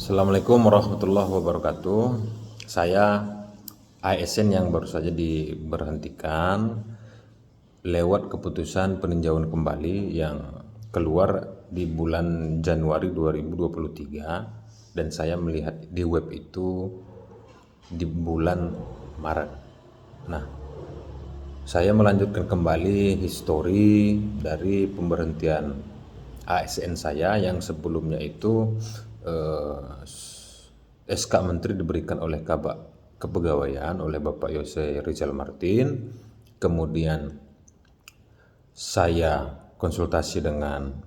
Assalamualaikum warahmatullahi wabarakatuh. Saya ASN yang baru saja diberhentikan lewat keputusan peninjauan kembali yang keluar di bulan Januari 2023 dan saya melihat di web itu di bulan Maret. Nah, saya melanjutkan kembali histori dari pemberhentian ASN saya yang sebelumnya itu SK Menteri diberikan oleh Kabak Kepegawaian oleh Bapak Yose Rizal Martin. Kemudian saya konsultasi dengan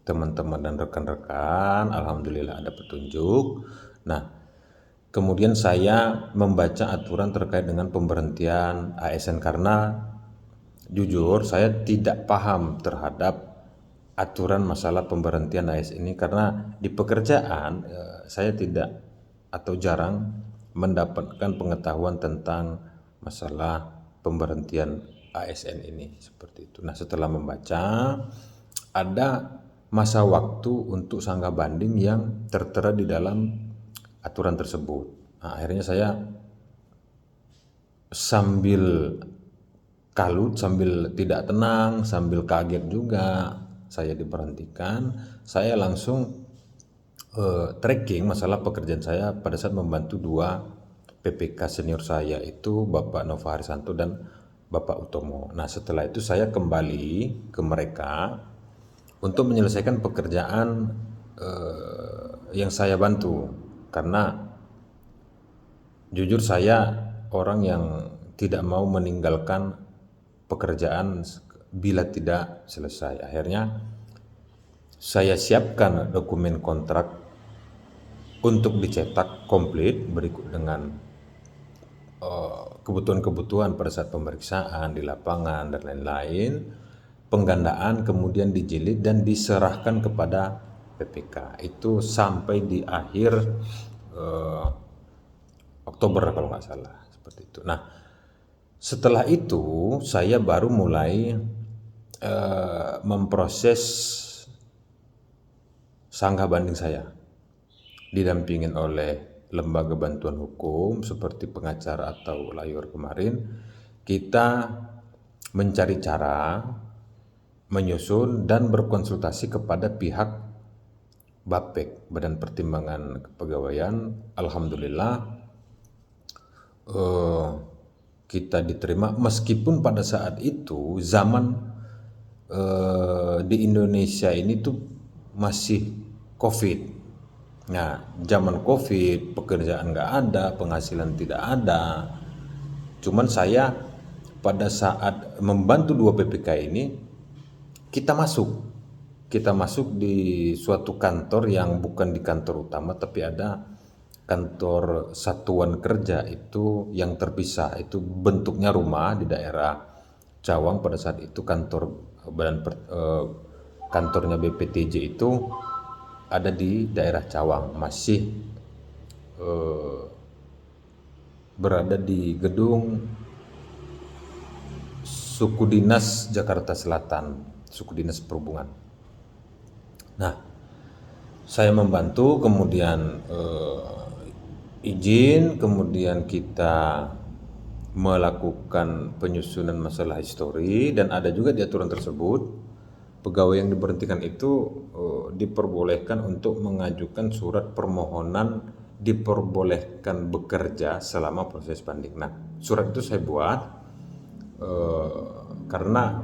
teman-teman dan rekan-rekan, alhamdulillah ada petunjuk. Nah, kemudian saya membaca aturan terkait dengan pemberhentian ASN karena jujur saya tidak paham terhadap aturan masalah pemberhentian ASN ini karena di pekerjaan saya tidak atau jarang mendapatkan pengetahuan tentang masalah pemberhentian ASN ini seperti itu. Nah, setelah membaca ada masa waktu untuk sanggah banding yang tertera di dalam aturan tersebut. Nah, akhirnya saya sambil kalut, sambil tidak tenang, sambil kaget juga saya diberhentikan. Saya langsung tracking masalah pekerjaan saya pada saat membantu dua PPK senior saya itu Bapak Nova Harisanto dan Bapak Utomo. Nah, setelah itu saya kembali ke mereka untuk menyelesaikan pekerjaan yang saya bantu karena jujur saya orang yang tidak mau meninggalkan pekerjaan bila tidak selesai. Akhirnya saya siapkan dokumen kontrak untuk dicetak komplit berikut dengan kebutuhan-kebutuhan pada saat pemeriksaan di lapangan dan lain-lain, penggandaan kemudian dijilid dan diserahkan kepada PPK. Itu sampai di akhir Oktober kalau nggak salah seperti itu. Nah, setelah itu saya baru mulai memproses sanggah banding saya didampingin oleh lembaga bantuan hukum seperti pengacara atau lawyer kemarin. Kita mencari cara menyusun dan berkonsultasi kepada pihak BAPEK, Badan Pertimbangan Kepegawaian. Alhamdulillah kita diterima meskipun pada saat itu zaman di Indonesia ini tuh masih COVID. Nah, zaman COVID, pekerjaan nggak ada, penghasilan tidak ada. Cuman saya pada saat membantu dua PPK ini, kita masuk di suatu kantor yang bukan di kantor utama, tapi ada kantor satuan kerja itu yang terpisah. Itu bentuknya rumah di daerah Cawang. Pada saat itu kantornya BPTJ itu ada di daerah Cawang, masih berada di gedung Suku Dinas Jakarta Selatan, Suku Dinas Perhubungan. Nah, saya membantu, kemudian izin, kemudian kita melakukan penyusunan masalah histori, dan ada juga di aturan tersebut pegawai yang diberhentikan itu diperbolehkan untuk mengajukan surat permohonan diperbolehkan bekerja selama proses banding. Nah, surat itu saya buat karena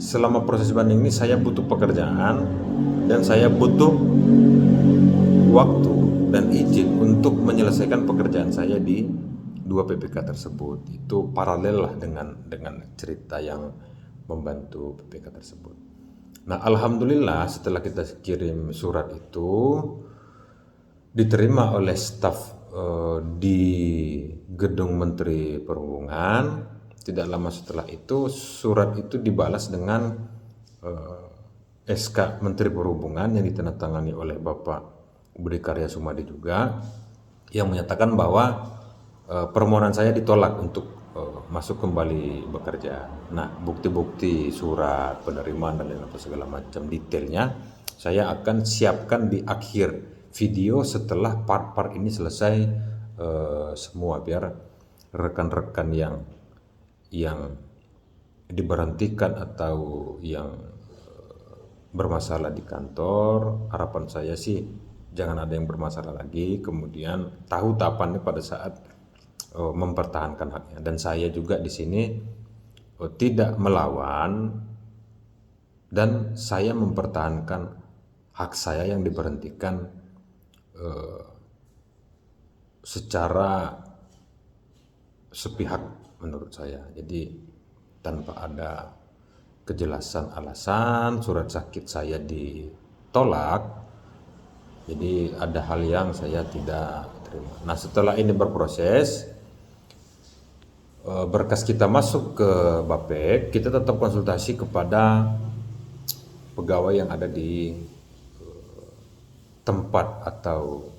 selama proses banding ini saya butuh pekerjaan dan saya butuh waktu dan izin untuk menyelesaikan pekerjaan saya di dua PPK tersebut. Itu paralel lah dengan cerita yang membantu PPK tersebut. Nah, alhamdulillah setelah kita kirim surat itu diterima oleh staf di gedung Menteri Perhubungan. Tidak lama setelah itu surat itu dibalas dengan SK Menteri Perhubungan yang ditandatangani oleh Bapak Budi Karya Sumadi juga, yang menyatakan bahwa permohonan saya ditolak untuk masuk kembali bekerja. Nah, bukti-bukti surat penerimaan dan lain-lain segala macam detailnya saya akan siapkan di akhir video setelah part-part ini selesai semua, biar rekan-rekan yang diberhentikan atau yang bermasalah di kantor, harapan saya sih jangan ada yang bermasalah lagi, kemudian tahu tahapannya pada saat mempertahankan haknya. Dan saya juga di sini tidak melawan, dan saya mempertahankan hak saya yang diberhentikan secara sepihak menurut saya. Jadi tanpa ada kejelasan alasan, surat sakit saya ditolak. Jadi ada hal yang saya tidak terima. Nah, setelah ini berproses, berkas kita masuk ke Bapek, kita tetap konsultasi kepada pegawai yang ada di tempat atau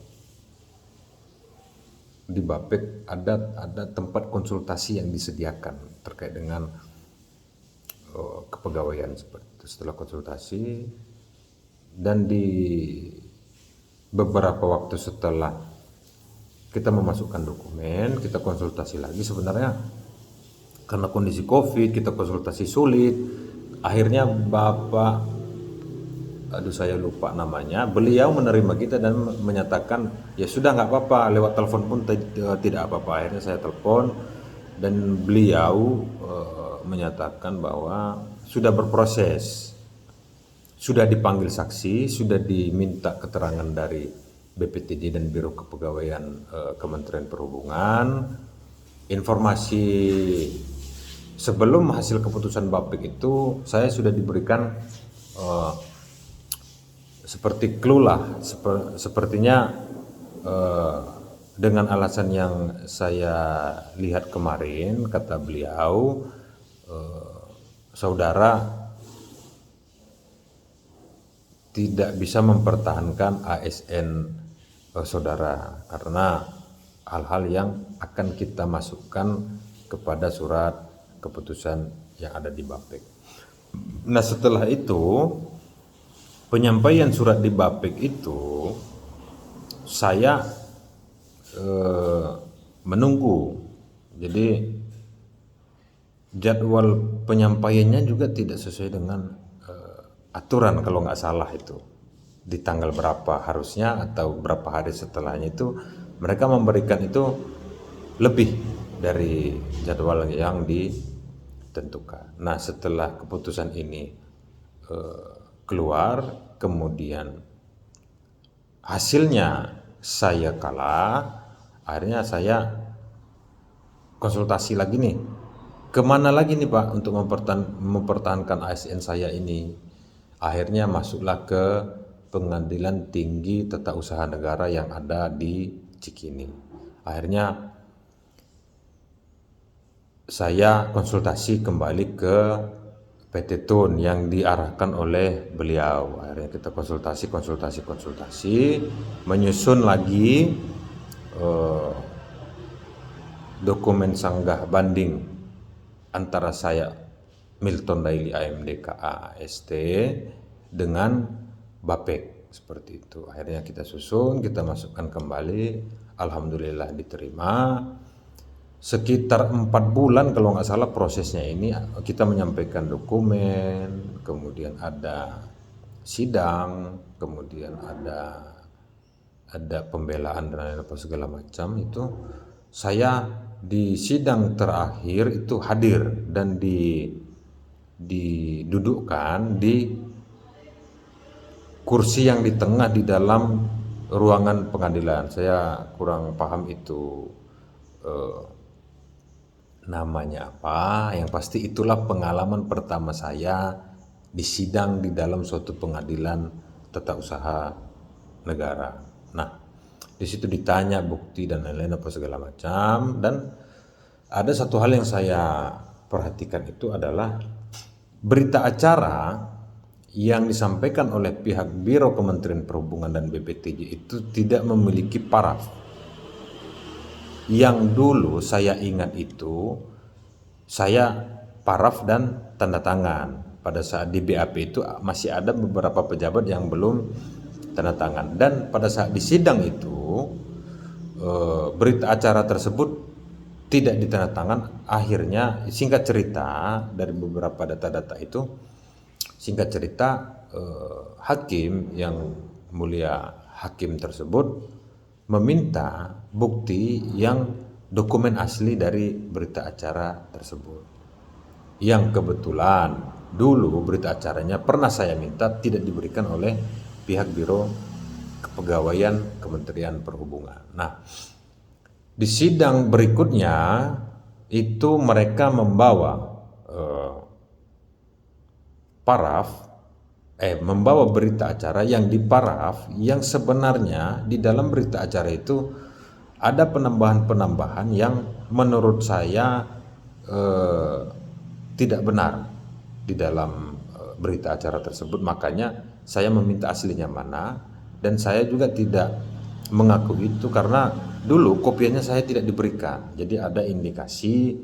di Bapek ada tempat konsultasi yang disediakan terkait dengan kepegawaian seperti itu. Setelah konsultasi dan di beberapa waktu setelah kita memasukkan dokumen, kita konsultasi lagi. Sebenarnya karena kondisi COVID, kita konsultasi sulit. Akhirnya Bapak, saya lupa namanya, beliau menerima kita dan menyatakan ya sudah nggak apa-apa, lewat telepon pun tidak apa-apa. Akhirnya saya telepon dan beliau menyatakan bahwa sudah berproses, sudah dipanggil saksi, sudah diminta keterangan dari BPTJ dan Biro Kepegawaian Kementerian Perhubungan. Informasi sebelum hasil keputusan Bapek itu saya sudah diberikan seperti clue lah, sepertinya dengan alasan yang saya lihat kemarin, kata beliau, saudara tidak bisa mempertahankan ASN saudara karena hal-hal yang akan kita masukkan kepada surat keputusan yang ada di Bapek. Nah, setelah itu penyampaian surat di Bapek itu saya menunggu. Jadi jadwal penyampaiannya juga tidak sesuai dengan aturan, kalau nggak salah itu di tanggal berapa harusnya atau berapa hari setelahnya itu mereka memberikan itu lebih dari jadwal yang ditentukan. Nah, setelah keputusan ini keluar, kemudian hasilnya saya kalah, akhirnya saya konsultasi lagi nih, kemana lagi nih Pak untuk mempertahankan ASN saya ini. Akhirnya masuklah ke Pengadilan Tinggi Tata Usaha Negara yang ada di Cikini. Akhirnya saya konsultasi kembali ke PT Tun yang diarahkan oleh beliau. Akhirnya kita konsultasi, menyusun lagi dokumen sanggah banding antara saya Milton Daily AMDKA ST dengan Bapek seperti itu. Akhirnya kita susun, kita masukkan kembali, alhamdulillah diterima. Sekitar 4 bulan kalau nggak salah prosesnya ini, kita menyampaikan dokumen, kemudian ada sidang, kemudian ada pembelaan dan lain-lain apa segala macam. Itu saya di sidang terakhir itu hadir dan didudukkan di kursi yang di tengah di dalam ruangan pengadilan. Saya kurang paham itu namanya apa, yang pasti itulah pengalaman pertama saya di sidang di dalam suatu pengadilan tata usaha negara. Nah, di situ ditanya bukti dan lain-lain apa segala macam. Dan ada satu hal yang saya perhatikan itu adalah berita acara yang disampaikan oleh pihak Biro Kementerian Perhubungan dan BPTJ itu tidak memiliki paraf. Yang dulu saya ingat itu saya paraf dan tanda tangan. Pada saat di BAP itu masih ada beberapa pejabat yang belum tanda tangan. Dan pada saat di sidang itu berita acara tersebut tidak ditandatangan. Akhirnya singkat cerita dari beberapa data-data itu, singkat cerita hakim yang mulia, hakim tersebut meminta bukti yang dokumen asli dari berita acara tersebut, yang kebetulan dulu berita acaranya pernah saya minta tidak diberikan oleh pihak Biro Kepegawaian Kementerian Perhubungan. Nah, di sidang berikutnya itu mereka membawa membawa berita acara yang diparaf, yang sebenarnya di dalam berita acara itu ada penambahan-penambahan yang menurut saya tidak benar di dalam berita acara tersebut. Makanya saya meminta aslinya mana, dan saya juga tidak mengaku itu karena dulu kopiannya saya tidak diberikan. Jadi ada indikasi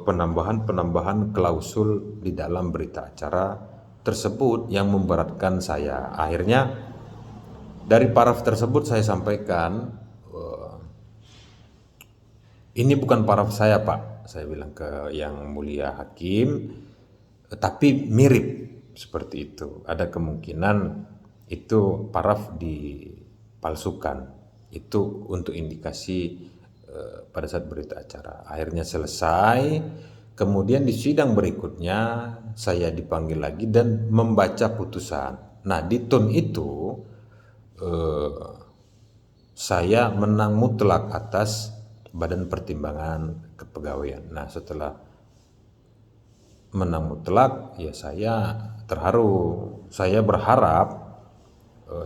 penambahan-penambahan klausul di dalam berita acara tersebut yang memberatkan saya. Akhirnya dari paraf tersebut saya sampaikan, ini bukan paraf saya Pak, saya bilang ke yang mulia hakim, tapi mirip seperti itu. Ada kemungkinan itu paraf dipalsukan. Itu untuk indikasi pada saat berita acara. Akhirnya selesai. Kemudian di sidang berikutnya saya dipanggil lagi dan membaca putusan. Nah, di tun itu saya menang mutlak atas Badan Pertimbangan Kepegawaian. Nah, setelah menang mutlak, ya saya terharu. Saya berharap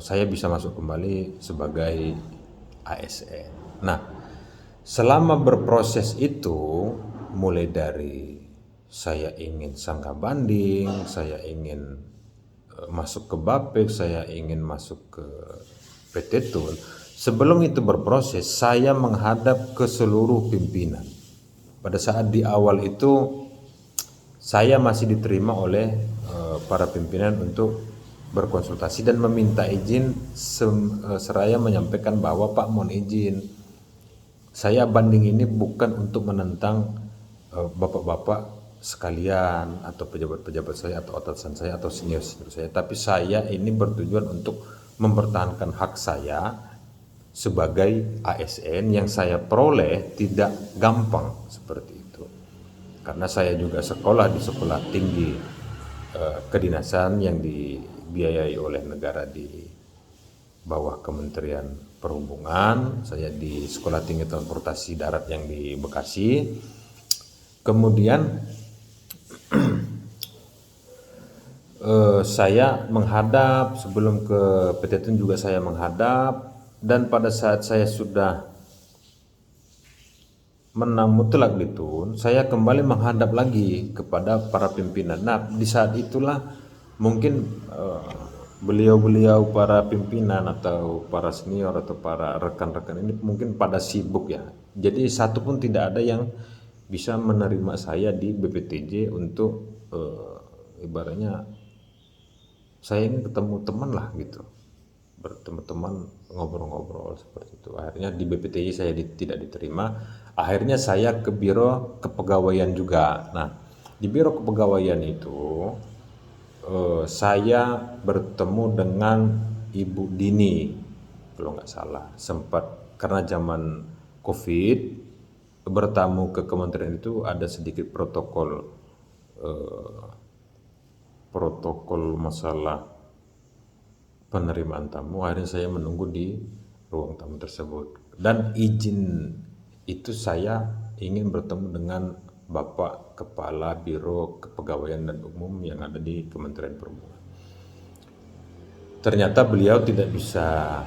saya bisa masuk kembali sebagai ASN. Nah, selama berproses itu, mulai dari saya ingin sangka banding, saya ingin masuk ke BAPEK, saya ingin masuk ke PT Tun. Sebelum itu berproses, saya menghadap ke seluruh pimpinan. Pada saat di awal itu, saya masih diterima oleh para pimpinan untuk berkonsultasi dan meminta izin, seraya menyampaikan bahwa Pak mohon izin, saya banding ini bukan untuk menentang bapak-bapak sekalian atau pejabat-pejabat saya atau atasan saya atau senior-senior saya, tapi saya ini bertujuan untuk mempertahankan hak saya sebagai ASN yang saya peroleh tidak gampang seperti itu. Karena saya juga sekolah di sekolah tinggi kedinasan yang dibiayai oleh negara di bawah Kementerian Perhubungan. Saya di Sekolah Tinggi Transportasi Darat yang di Bekasi. Kemudian saya menghadap, sebelum ke PT Tun juga saya menghadap, dan pada saat saya sudah menang mutlak di Tun, saya kembali menghadap lagi kepada para pimpinan. Nah, di saat itulah mungkin beliau-beliau para pimpinan atau para senior atau para rekan-rekan ini mungkin pada sibuk ya. Jadi satu pun tidak ada yang bisa menerima saya di BPTJ untuk ibaratnya saya ingin ketemu teman lah gitu, bertemu teman ngobrol-ngobrol seperti itu. Akhirnya di BPTJ saya tidak diterima. Akhirnya saya ke Biro Kepegawaian juga. Nah, di Biro Kepegawaian itu saya bertemu dengan Ibu Dini, kalau nggak salah. Sempat karena zaman COVID bertamu ke kementerian itu ada sedikit protokol masalah penerimaan tamu. Akhirnya saya menunggu di ruang tamu tersebut, dan izin itu saya ingin bertemu dengan Bapak Kepala Biro Kepegawaian dan Umum yang ada di Kementerian Perhubungan. Ternyata beliau tidak bisa,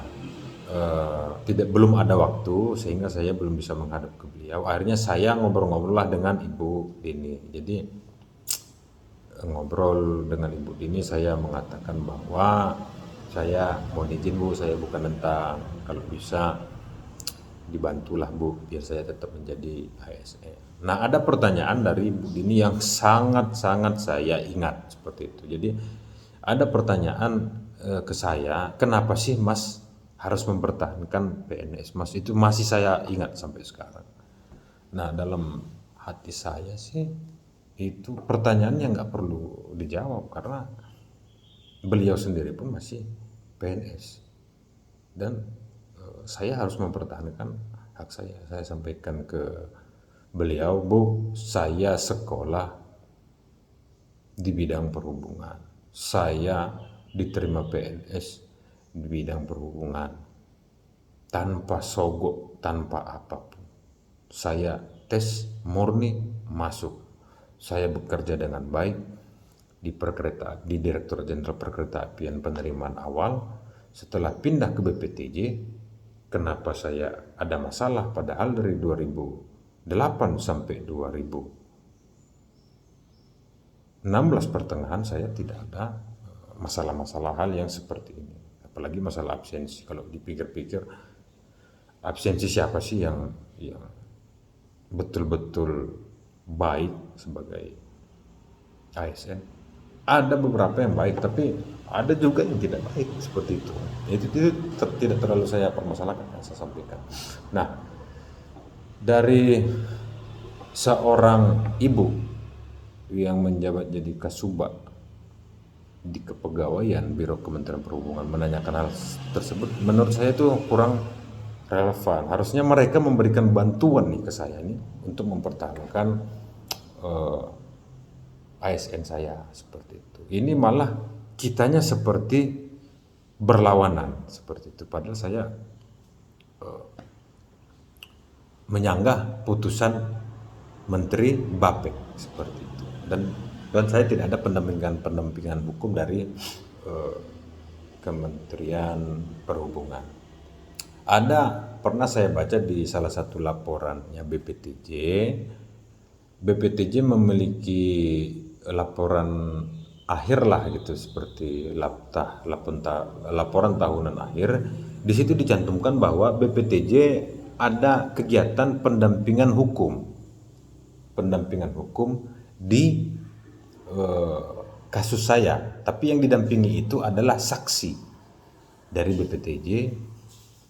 belum ada waktu, sehingga saya belum bisa menghadap ke beliau. Akhirnya saya ngobrol-ngobrol lah dengan Ibu Dini. Jadi ngobrol dengan Ibu Dini, saya mengatakan bahwa saya mohon izin Bu, saya bukan nentang, kalau bisa dibantulah Bu biar saya tetap menjadi ASN. Nah, ada pertanyaan dari Ibu Dini yang sangat-sangat saya ingat seperti itu. Jadi ada pertanyaan ke saya, kenapa sih Mas harus mempertahankan PNS Mas? Itu masih saya ingat sampai sekarang. Nah, dalam hati saya sih itu pertanyaannya nggak perlu dijawab karena beliau sendiri pun masih PNS dan saya harus mempertahankan hak saya. Saya sampaikan ke beliau, Bu, saya sekolah di bidang perhubungan. Saya diterima PNS di bidang perhubungan tanpa sogok, tanpa apapun. Saya tes murni masuk. Saya bekerja dengan baik di Direktur Jenderal Perkeretaapian penerimaan awal. Setelah pindah ke BPTJ, kenapa saya ada masalah padahal dari 2008 sampai 2016 pertengahan saya tidak ada masalah-masalah hal yang seperti ini. Apalagi masalah absensi. Kalau dipikir-pikir, absensi siapa sih yang betul-betul baik sebagai ASN? Ada beberapa yang baik, tapi ada juga yang tidak baik seperti itu. Itu tidak terlalu saya permasalahkan, yang saya sampaikan. Nah, dari seorang ibu yang menjabat jadi Kasubag di Kepegawaian Biro Kementerian Perhubungan menanyakan hal tersebut, menurut saya itu kurang relevan. Harusnya mereka memberikan bantuan nih ke saya nih untuk mempertahankan ASN saya seperti itu. Ini malah kitanya seperti berlawanan seperti itu. Padahal saya menyanggah putusan Menteri Bapek seperti itu. Dan saya tidak ada pendampingan hukum dari Kementerian Perhubungan. Ada pernah saya baca di salah satu laporannya BPTJ memiliki laporan akhir lah gitu, seperti laporan tahunan akhir. Di situ dicantumkan bahwa BPTJ ada kegiatan pendampingan hukum di kasus saya, tapi yang didampingi itu adalah saksi dari BPTJ,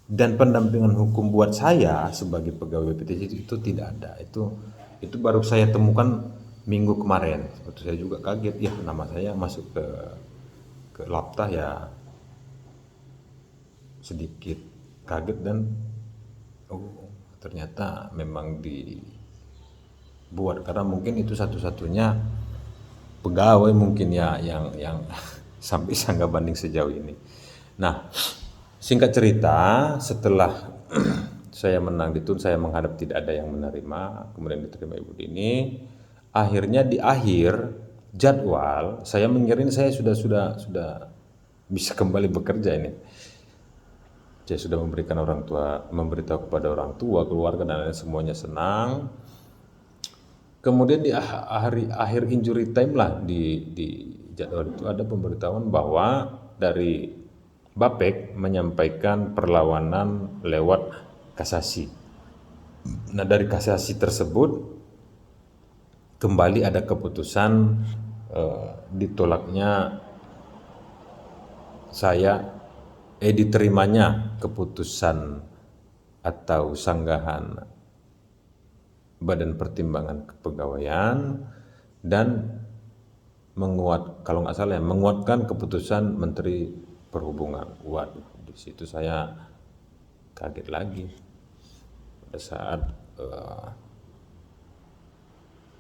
dan pendampingan hukum buat saya sebagai pegawai BPTJ itu tidak ada. Itu baru saya temukan minggu kemarin. Waktu saya juga kaget, ya nama saya masuk ke Laptah, ya sedikit kaget dan ternyata memang dibuat, karena mungkin itu satu-satunya pegawai mungkin ya yang sampai sanggah banding sejauh ini. Nah, singkat cerita, setelah saya menang di TUN, saya menghadap tidak ada yang menerima, kemudian diterima Ibu Dini. Akhirnya di akhir jadwal saya mengira ini saya sudah bisa kembali bekerja ini. Saya sudah memberitahu kepada orang tua, keluarga dan lain semuanya senang. Kemudian di akhir injury time lah di jadwal itu ada pemberitahuan bahwa dari Bapek menyampaikan perlawanan lewat kasasi. Nah, dari kasasi tersebut kembali ada keputusan ditolaknya diterimanya keputusan atau sanggahan Badan Pertimbangan Kepegawaian dan menguatkan keputusan Menteri Perhubungan. Waduh, di situ saya kaget lagi pada saat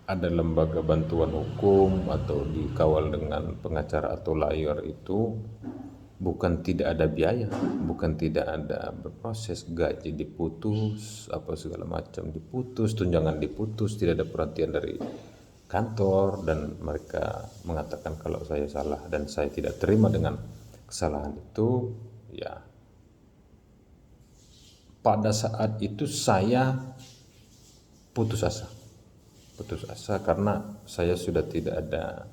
ada lembaga bantuan hukum atau dikawal dengan pengacara atau lawyer itu bukan tidak ada biaya, bukan tidak ada berproses, gaji diputus, apa segala macam diputus, tunjangan diputus, tidak ada perhatian dari kantor, dan mereka mengatakan kalau saya salah dan saya tidak terima dengan kesalahan itu. Ya, pada saat itu saya putus asa karena saya sudah tidak ada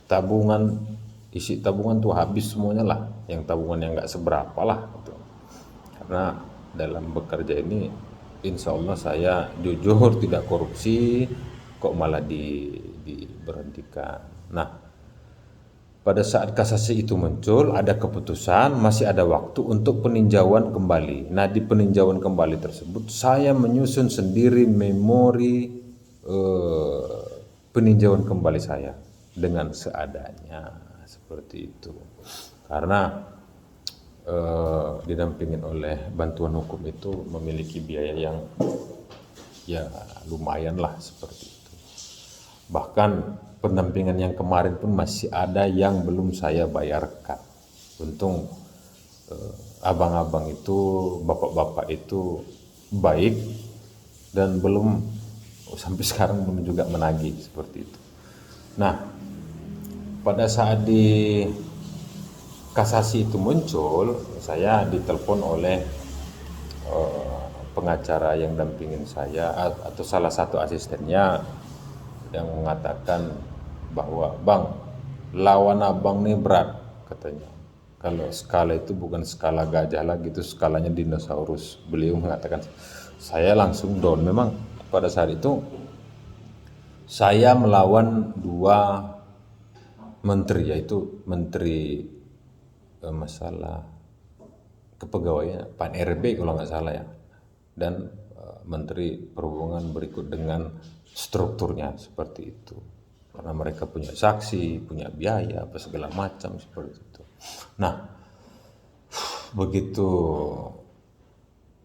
tabungan. Isi tabungan tuh habis semuanya lah, yang tabungan yang nggak seberapa lah gitu. Karena dalam bekerja ini insya Allah saya jujur, tidak korupsi, kok malah diberhentikan. Nah, pada saat kasasi itu muncul, ada keputusan, masih ada waktu untuk peninjauan kembali. Nah, di peninjauan kembali tersebut, saya menyusun sendiri memori peninjauan kembali saya dengan seadanya, seperti itu. Karena didampingin oleh bantuan hukum itu memiliki biaya yang ya lumayan lah, seperti itu. Bahkan pendampingan yang kemarin pun masih ada yang belum saya bayarkan. Untung abang-abang itu, bapak-bapak itu baik dan belum sampai sekarang belum juga menagih, seperti itu. Nah, pada saat di kasasi itu muncul, saya ditelepon oleh pengacara yang dampingin saya atau salah satu asistennya, yang mengatakan bahwa, "Bang, lawan abang nih berat," katanya. "Kalau skala itu bukan skala gajah lagi, itu skalanya dinosaurus." Beliau mengatakan. Saya langsung down. Memang pada saat itu saya melawan dua menteri, yaitu menteri masalah kepegawaian, Pak RB kalau nggak salah ya, dan menteri perhubungan berikut dengan strukturnya seperti itu. Karena mereka punya saksi, punya biaya, apa segala macam seperti itu. Nah, begitu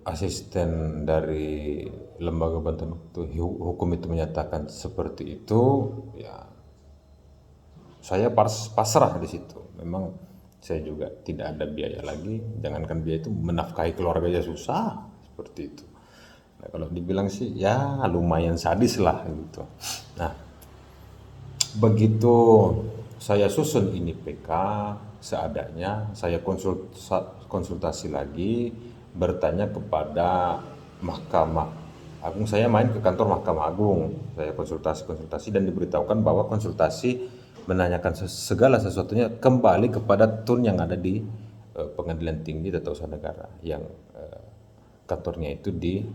asisten dari lembaga bantuan hukum itu menyatakan seperti itu, ya saya pasrah di situ. Memang saya juga tidak ada biaya lagi, jangankan biaya itu, menafkahi keluarga aja susah, seperti itu. Nah, kalau dibilang sih ya lumayan sadis lah gitu. Nah, begitu saya susun ini PK seadanya, saya konsultasi lagi, bertanya kepada Mahkamah Agung. Saya main ke kantor Mahkamah Agung, saya konsultasi dan diberitahukan bahwa konsultasi menanyakan segala sesuatunya kembali kepada tun yang ada di Pengadilan Tinggi Tata Usaha Negara, yang kantornya itu di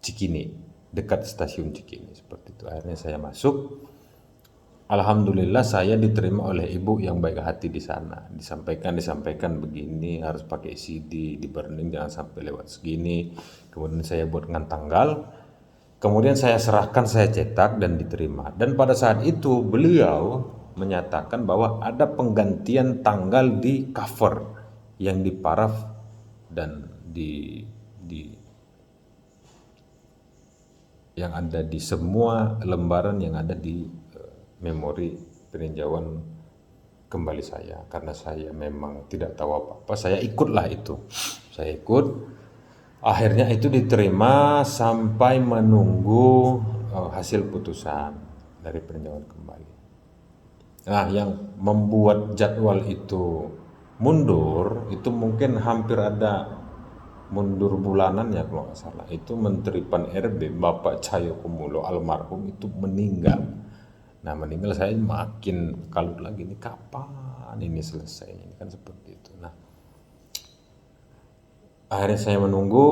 Cikini, dekat stasiun Cikini, seperti itu. Akhirnya saya masuk. Alhamdulillah saya diterima oleh ibu yang baik hati di sana. Disampaikan begini, harus pakai CD, di burning jangan sampai lewat segini. Kemudian saya buatkan tanggal. Kemudian saya serahkan, saya cetak dan diterima. Dan pada saat itu beliau menyatakan bahwa ada penggantian tanggal di cover yang diparaf dan di yang ada di semua lembaran yang ada di memori peninjauan kembali saya. Karena saya memang tidak tahu apa-apa, saya ikutlah itu. Saya ikut. Akhirnya itu diterima sampai menunggu hasil putusan dari peninjauan kembali. Nah, yang membuat jadwal itu mundur, itu mungkin hampir ada mundur bulanan ya kalau nggak salah. Itu Menteri Pan RB, Bapak Cahyokumolo almarhum, itu meninggal. Nah, meninggal saya makin kalut lagi, ini kapan ini selesai, ini kan seperti itu. Nah, akhirnya saya menunggu,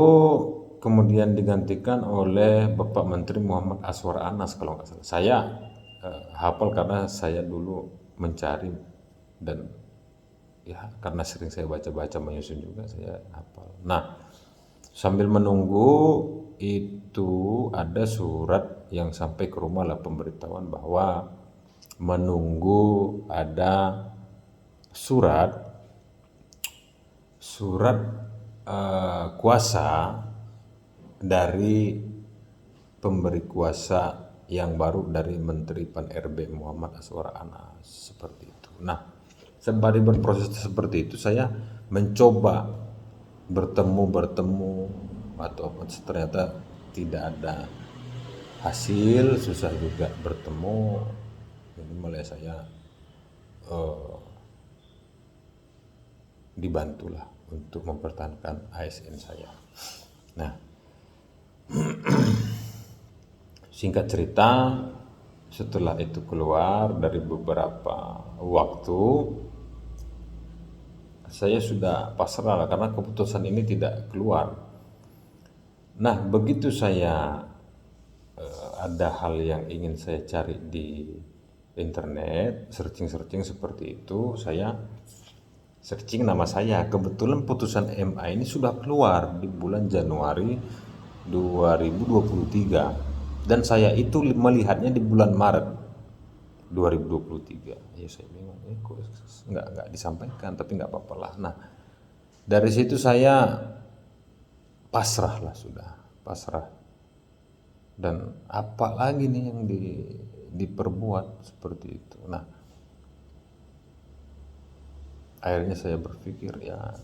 kemudian digantikan oleh Bapak Menteri Muhammad Aswar Anas kalau nggak salah. Saya hafal karena saya dulu mencari, dan ya karena sering saya baca-baca menyusun juga, saya hafal. Nah, sambil menunggu itu ada surat yang sampai ke rumah lah, pemberitahuan bahwa menunggu ada surat kuasa dari pemberi kuasa yang baru dari Menteri Pan RB Muhammad Aswar Anas, seperti itu. Nah, sembari berproses seperti itu, saya mencoba bertemu atau ternyata tidak ada hasil, susah juga bertemu. Jadi mulai saya dibantulah untuk mempertahankan ASN saya. Nah, singkat cerita, setelah itu keluar dari beberapa waktu, saya sudah pasrah karena keputusan ini tidak keluar. Nah, begitu saya ada hal yang ingin saya cari di internet, searching seperti itu, saya searching nama saya. Kebetulan putusan MA ini sudah keluar di bulan Januari 2023 dan saya itu melihatnya di bulan Maret 2023. Ya saya bingung, kok nggak disampaikan, tapi nggak apa-apa lah. Nah, dari situ saya pasrah lah, sudah pasrah. Dan apa lagi nih yang diperbuat seperti itu. Nah, akhirnya saya berpikir, ya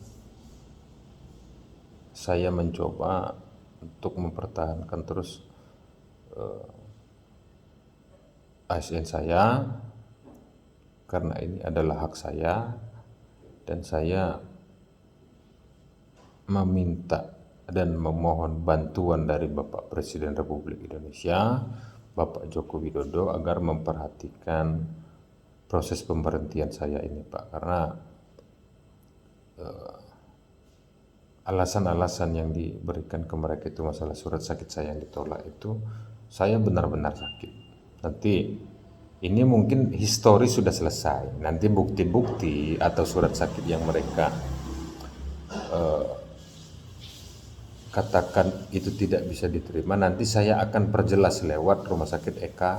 saya mencoba untuk mempertahankan terus ASN saya, karena ini adalah hak saya, dan saya meminta dan memohon bantuan dari Bapak Presiden Republik Indonesia, Bapak Joko Widodo, agar memperhatikan proses pemberhentian saya ini, Pak. Karena alasan-alasan yang diberikan ke mereka itu, masalah surat sakit saya yang ditolak itu, saya benar-benar sakit. Nanti ini mungkin histori sudah selesai, nanti bukti-bukti atau surat sakit yang mereka katakan itu tidak bisa diterima, nanti saya akan perjelas lewat Rumah Sakit Eka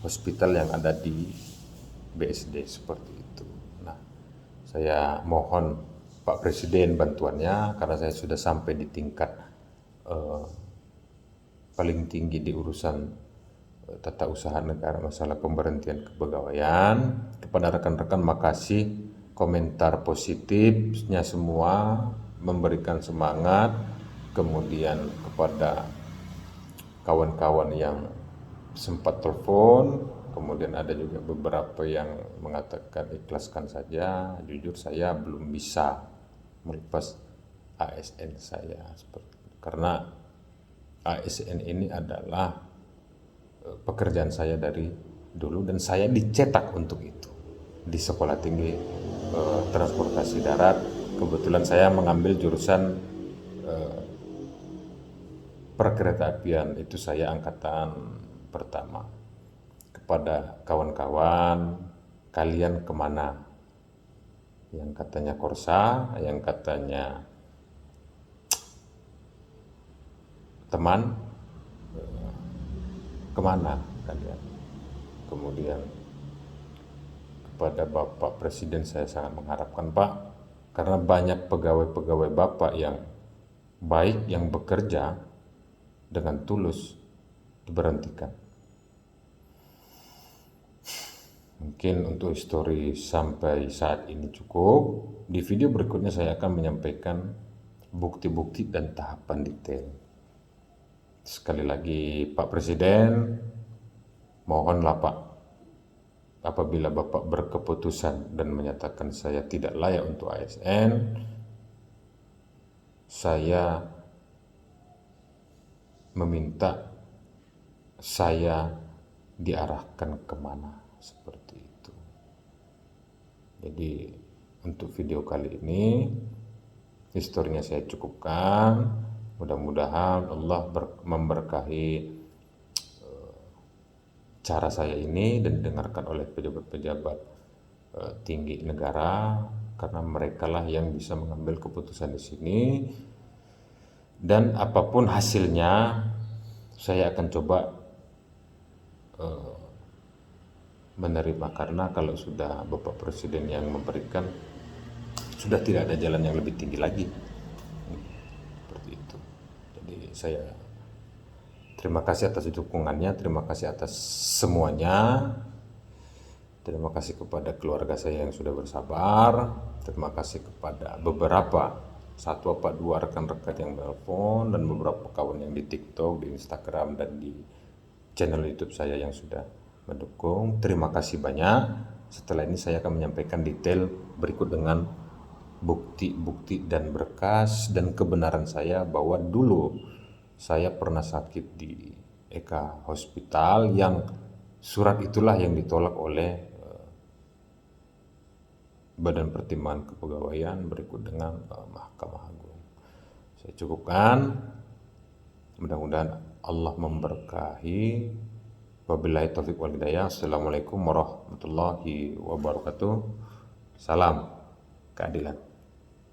Hospital yang ada di BSD seperti itu. Nah, saya mohon Pak Presiden bantuannya, karena saya sudah sampai di tingkat paling tinggi di urusan tata usaha negara, masalah pemberhentian kepegawaian. Kepada rekan-rekan, makasih komentar positifnya semua, memberikan semangat. Kemudian kepada kawan-kawan yang sempat telepon, kemudian ada juga beberapa yang mengatakan ikhlaskan saja. Jujur saya belum bisa melepas ASN saya, karena ASN ini adalah pekerjaan saya dari dulu, dan saya dicetak untuk itu di Sekolah Tinggi Transportasi Darat. Kebetulan saya mengambil jurusan perkeretaapian, itu saya angkatan pertama. Kepada kawan-kawan, kalian kemana? Yang katanya Korsa, yang katanya teman, kemana kalian? Kemudian kepada Bapak Presiden saya sangat mengharapkan, Pak, karena banyak pegawai-pegawai Bapak yang baik, yang bekerja dengan tulus, diberhentikan. Mungkin untuk histori sampai saat ini cukup. Di video berikutnya saya akan menyampaikan bukti-bukti dan tahapan detail. Sekali lagi Pak Presiden, mohonlah Pak, apabila Bapak berkeputusan dan menyatakan saya tidak layak untuk ASN, saya meminta saya diarahkan kemana, seperti itu. Jadi untuk video kali ini historinya saya cukupkan. Mudah-mudahan Allah memberkahi cara saya ini dan didengarkan oleh pejabat-pejabat tinggi negara, karena merekalah yang bisa mengambil keputusan di sini. Dan apapun hasilnya, saya akan coba menerima, karena kalau sudah Bapak Presiden yang memberikan, sudah tidak ada jalan yang lebih tinggi lagi. Seperti itu. Jadi saya terima kasih atas dukungannya, terima kasih atas semuanya. Terima kasih kepada keluarga saya yang sudah bersabar. Terima kasih kepada beberapa, satu apa dua rekan-rekan yang menelpon, dan beberapa kawan yang di TikTok, di Instagram, dan di channel YouTube saya yang sudah mendukung. Terima kasih banyak. Setelah ini saya akan menyampaikan detail berikut dengan bukti-bukti dan berkas dan kebenaran saya bahwa dulu saya pernah sakit di Eka Hospital, yang surat itulah yang ditolak oleh Badan Pertimbangan Kepegawaian berikut dengan Mahkamah Agung. Saya cukupkan. Mudah-mudahan Allah memberkahi Wabillahi taufiq wal hidayah. Assalamualaikum warahmatullahi wabarakatuh. Salam keadilan.